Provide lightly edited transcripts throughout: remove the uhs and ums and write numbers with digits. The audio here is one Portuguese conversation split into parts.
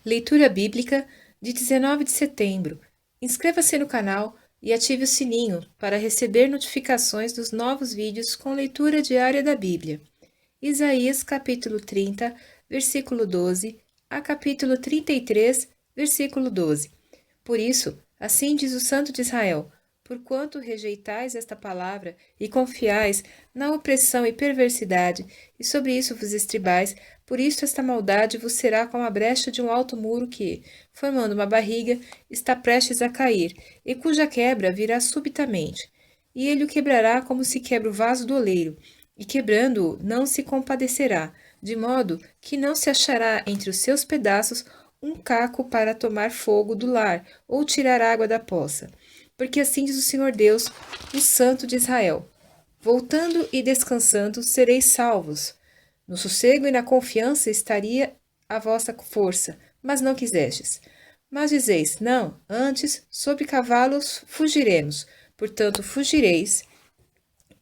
Leitura Bíblica de 19 de setembro. Inscreva-se no canal e ative o sininho para receber notificações dos novos vídeos com leitura diária da Bíblia. Isaías capítulo 30, versículo 12 a capítulo 33, versículo 12. Por isso, assim diz o Santo de Israel: porquanto rejeitais esta palavra e confiais na opressão e perversidade, e sobre isso vos estribais, por isso esta maldade vos será como a brecha de um alto muro que, formando uma barriga, está prestes a cair, e cuja quebra virá subitamente. E ele o quebrará como se quebra o vaso do oleiro, e quebrando-o não se compadecerá, de modo que não se achará entre os seus pedaços um caco para tomar fogo do lar ou tirar água da poça. Porque assim diz o Senhor Deus, o Santo de Israel: voltando e descansando sereis salvos. No sossego e na confiança estaria a vossa força, mas não quisestes. Mas dizeis: não, antes, sob cavalos fugiremos. Portanto, fugireis,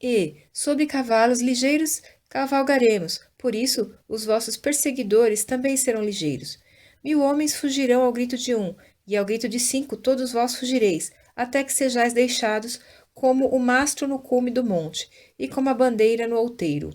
e, sobre cavalos ligeiros, cavalgaremos. Por isso, os vossos perseguidores também serão ligeiros. 1000 homens fugirão ao grito de um, e ao grito de 5 todos vós fugireis, até que sejais deixados como o mastro no cume do monte, e como a bandeira no outeiro.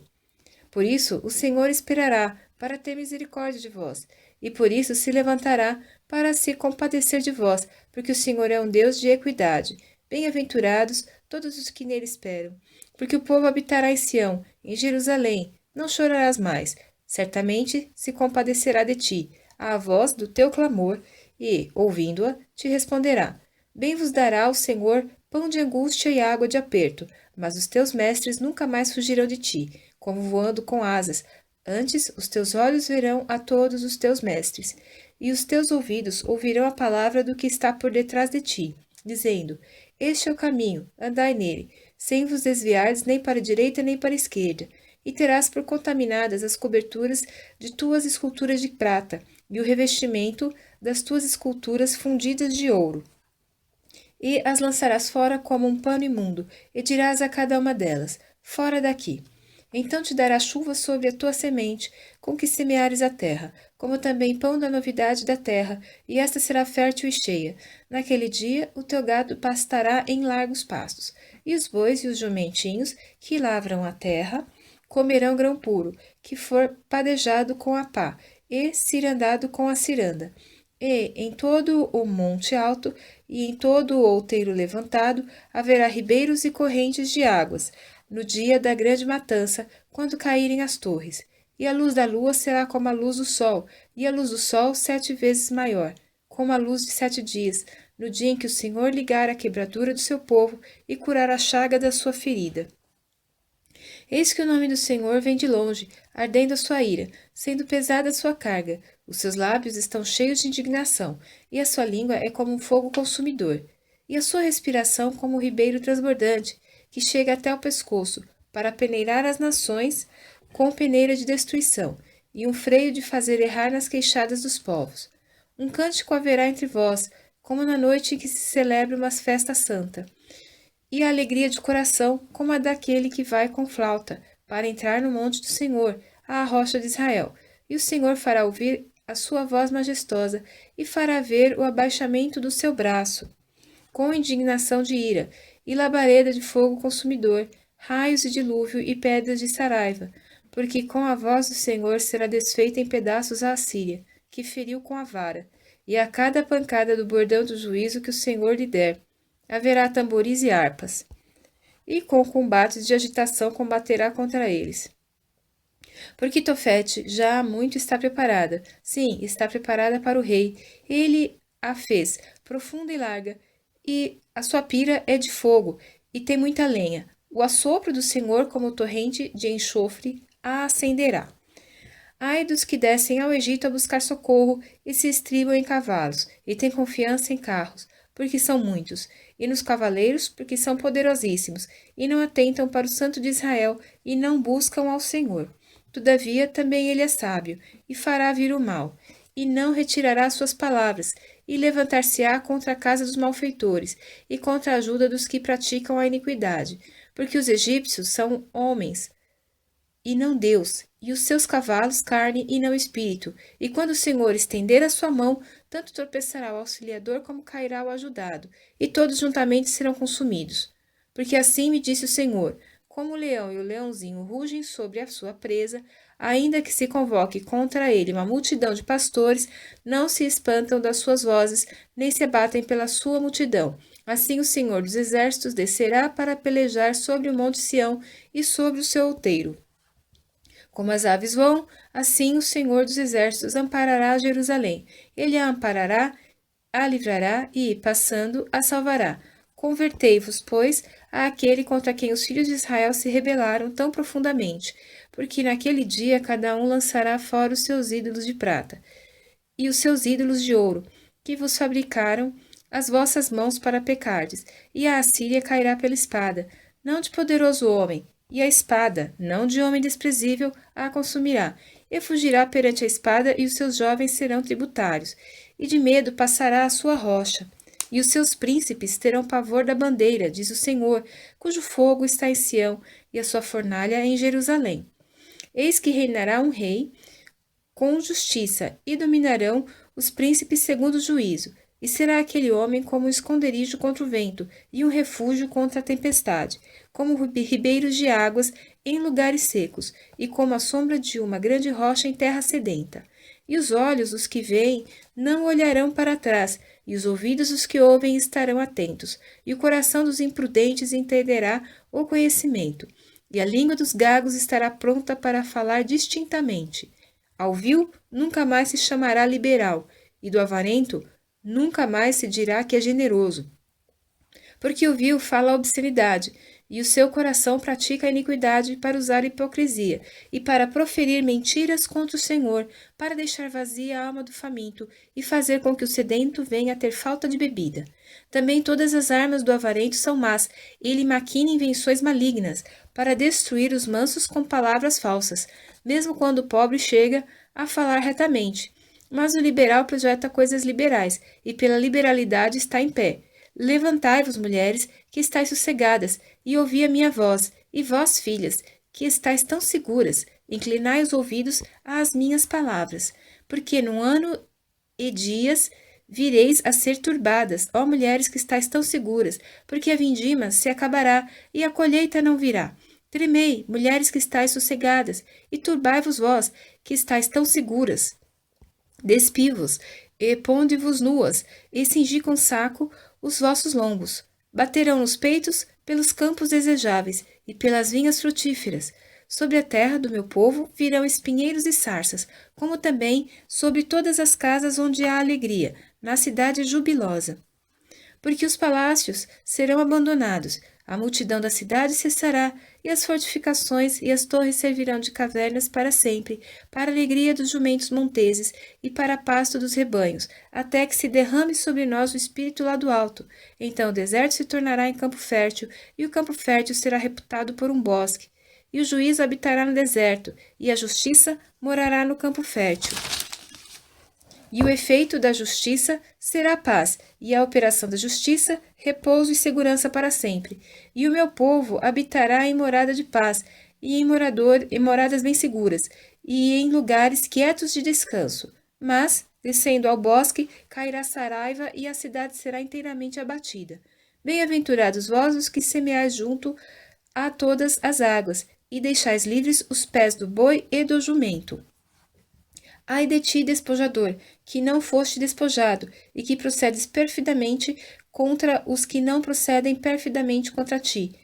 Por isso, o Senhor esperará para ter misericórdia de vós, e por isso se levantará para se compadecer de vós, porque o Senhor é um Deus de equidade. Bem-aventurados todos os que nele esperam. Porque o povo habitará em Sião, em Jerusalém, não chorarás mais. Certamente se compadecerá de ti, à voz do teu clamor, e, ouvindo-a, te responderá. Bem vos dará o Senhor pão de angústia e água de aperto, mas os teus mestres nunca mais fugirão de ti, como voando com asas. Antes os teus olhos verão a todos os teus mestres, e os teus ouvidos ouvirão a palavra do que está por detrás de ti, dizendo: este é o caminho, andai nele, sem vos desviardes nem para a direita nem para a esquerda, e terás por contaminadas as coberturas de tuas esculturas de prata, e o revestimento das tuas esculturas fundidas de ouro. E as lançarás fora como um pano imundo, e dirás a cada uma delas: fora daqui. Então te dará chuva sobre a tua semente, com que semeares a terra, como também pão da novidade da terra, e esta será fértil e cheia. Naquele dia o teu gado pastará em largos pastos, e os bois e os jumentinhos que lavram a terra comerão grão puro, que for padejado com a pá, e cirandado com a ciranda. E em todo o monte alto e em todo o outeiro levantado haverá ribeiros e correntes de águas, no dia da grande matança, quando caírem as torres. E a luz da lua será como a luz do sol, e a luz do sol 7 vezes maior, como a luz de 7 dias, no dia em que o Senhor ligar a quebradura do seu povo e curar a chaga da sua ferida. Eis que o nome do Senhor vem de longe, ardendo a sua ira, sendo pesada a sua carga. Os seus lábios estão cheios de indignação, e a sua língua é como um fogo consumidor. E a sua respiração como um ribeiro transbordante, que chega até o pescoço, para peneirar as nações com peneira de destruição, e um freio de fazer errar nas queixadas dos povos. Um cântico haverá entre vós, como na noite em que se celebra uma festa santa, e a alegria de coração como a daquele que vai com flauta para entrar no monte do Senhor, à rocha de Israel. E o Senhor fará ouvir a sua voz majestosa e fará ver o abaixamento do seu braço, com indignação de ira, e labareda de fogo consumidor, raios de dilúvio e pedras de saraiva, porque com a voz do Senhor será desfeita em pedaços a Assíria, que feriu com a vara, e a cada pancada do bordão do juízo que o Senhor lhe der. Haverá tamboris e harpas, e com combates de agitação combaterá contra eles. Porque Tofete já há muito está preparada, sim, está preparada para o rei. Ele a fez profunda e larga, e a sua pira é de fogo, e tem muita lenha. O assopro do Senhor, como torrente de enxofre, a acenderá. Ai dos que descem ao Egito a buscar socorro e se estribam em cavalos, e têm confiança em carros, porque são muitos, e nos cavaleiros, porque são poderosíssimos, e não atentam para o Santo de Israel, e não buscam ao Senhor. Todavia também ele é sábio, e fará vir o mal, e não retirará suas palavras, e levantar-se-á contra a casa dos malfeitores, e contra a ajuda dos que praticam a iniquidade, porque os egípcios são homens, e não Deus, e os seus cavalos carne e não espírito. E quando o Senhor estender a sua mão, tanto tropeçará o auxiliador como cairá o ajudado, e todos juntamente serão consumidos. Porque assim me disse o Senhor: como o leão e o leãozinho rugem sobre a sua presa, ainda que se convoque contra ele uma multidão de pastores, não se espantam das suas vozes, nem se abatem pela sua multidão. Assim o Senhor dos Exércitos descerá para pelejar sobre o monte Sião e sobre o seu outeiro. Como as aves voam, assim o Senhor dos Exércitos amparará Jerusalém. Ele a amparará, a livrará e, passando, a salvará. Convertei-vos, pois, àquele contra quem os filhos de Israel se rebelaram tão profundamente, porque naquele dia cada um lançará fora os seus ídolos de prata e os seus ídolos de ouro, que vos fabricaram as vossas mãos para pecardes, e a Assíria cairá pela espada, não de poderoso homem, e a espada, não de homem desprezível, a consumirá, e fugirá perante a espada, e os seus jovens serão tributários, e de medo passará a sua rocha. E os seus príncipes terão pavor da bandeira, diz o Senhor, cujo fogo está em Sião, e a sua fornalha em Jerusalém. Eis que reinará um rei com justiça, e dominarão os príncipes segundo o juízo. E será aquele homem como um esconderijo contra o vento, e um refúgio contra a tempestade, como ribeiros de águas em lugares secos, e como a sombra de uma grande rocha em terra sedenta. E os olhos dos que veem não olharão para trás, e os ouvidos dos que ouvem estarão atentos, e o coração dos imprudentes entenderá o conhecimento, e a língua dos gagos estará pronta para falar distintamente. Ao vil nunca mais se chamará liberal, e do avarento nunca mais se dirá que é generoso. Porque o vil fala a obscenidade, e o seu coração pratica a iniquidade para usar hipocrisia, e para proferir mentiras contra o Senhor, para deixar vazia a alma do faminto, e fazer com que o sedento venha a ter falta de bebida. Também todas as armas do avarento são más, e ele maquina invenções malignas, para destruir os mansos com palavras falsas, mesmo quando o pobre chega a falar retamente. Mas o liberal projeta coisas liberais, e pela liberalidade está em pé. Levantai-vos, mulheres, que estáis sossegadas, e ouvi a minha voz, e vós, filhas, que estáis tão seguras, inclinai os ouvidos às minhas palavras, porque num ano e dias vireis a ser turbadas, ó mulheres que estáis tão seguras, porque a vindima se acabará, e a colheita não virá. Tremei, mulheres que estáis sossegadas, e turbai-vos vós, que estáis tão seguras. Despivo-vos, e ponde-vos nuas, e cingi com saco os vossos lombos. Baterão nos peitos pelos campos desejáveis e pelas vinhas frutíferas. Sobre a terra do meu povo virão espinheiros e sarças, como também sobre todas as casas onde há alegria, na cidade jubilosa. Porque os palácios serão abandonados, a multidão da cidade cessará, e as fortificações e as torres servirão de cavernas para sempre, para a alegria dos jumentos monteses e para a pasto dos rebanhos, até que se derrame sobre nós o espírito lá do alto. Então o deserto se tornará em campo fértil, e o campo fértil será reputado por um bosque. E o juízo habitará no deserto, e a justiça morará no campo fértil. E o efeito da justiça será paz, e a operação da justiça, repouso e segurança para sempre. E o meu povo habitará em morada de paz, e em moradas bem seguras, e em lugares quietos de descanso. Mas, descendo ao bosque, cairá saraiva, e a cidade será inteiramente abatida. Bem-aventurados vós os que semeais junto a todas as águas, e deixais livres os pés do boi e do jumento. Ai de ti, despojador, que não foste despojado, e que procedes perfidamente contra os que não procedem perfidamente contra ti.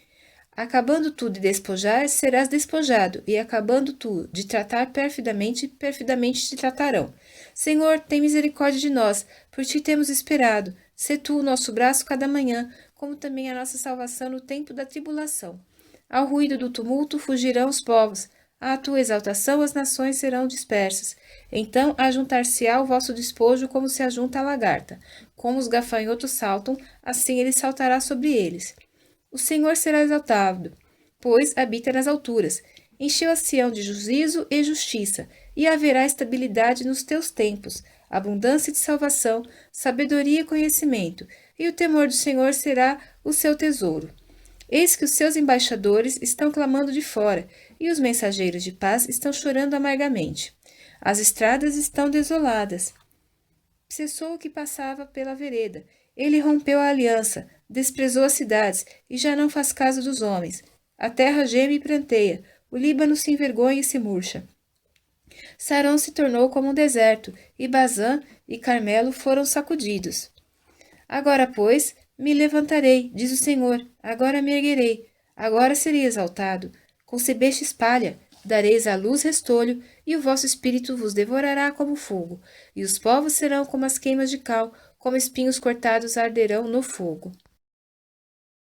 Acabando tu de despojar, serás despojado, e acabando tu de tratar perfidamente, perfidamente te tratarão. Senhor, tem misericórdia de nós, por ti temos esperado. Sê tu o nosso braço cada manhã, como também a nossa salvação no tempo da tribulação. Ao ruído do tumulto fugirão os povos, à tua exaltação as nações serão dispersas. Então ajuntar-se-á o vosso despojo como se ajunta a lagarta. Como os gafanhotos saltam, assim ele saltará sobre eles. O Senhor será exaltado, pois habita nas alturas. Encheu a Sião de juízo e justiça, e haverá estabilidade nos teus tempos, abundância de salvação, sabedoria e conhecimento, e o temor do Senhor será o seu tesouro. Eis que os seus embaixadores estão clamando de fora, e os mensageiros de paz estão chorando amargamente. As estradas estão desoladas. Cessou o que passava pela vereda. Ele rompeu a aliança, desprezou as cidades e já não faz caso dos homens. A terra geme e pranteia, o Líbano se envergonha e se murcha. Sarão se tornou como um deserto, e Bazã e Carmelo foram sacudidos. Agora, pois, me levantarei, diz o Senhor, agora me erguerei, agora serei exaltado. Concebestes palha, dareis à luz restolho, e o vosso espírito vos devorará como fogo, e os povos serão como as queimas de cal, como espinhos cortados arderão no fogo.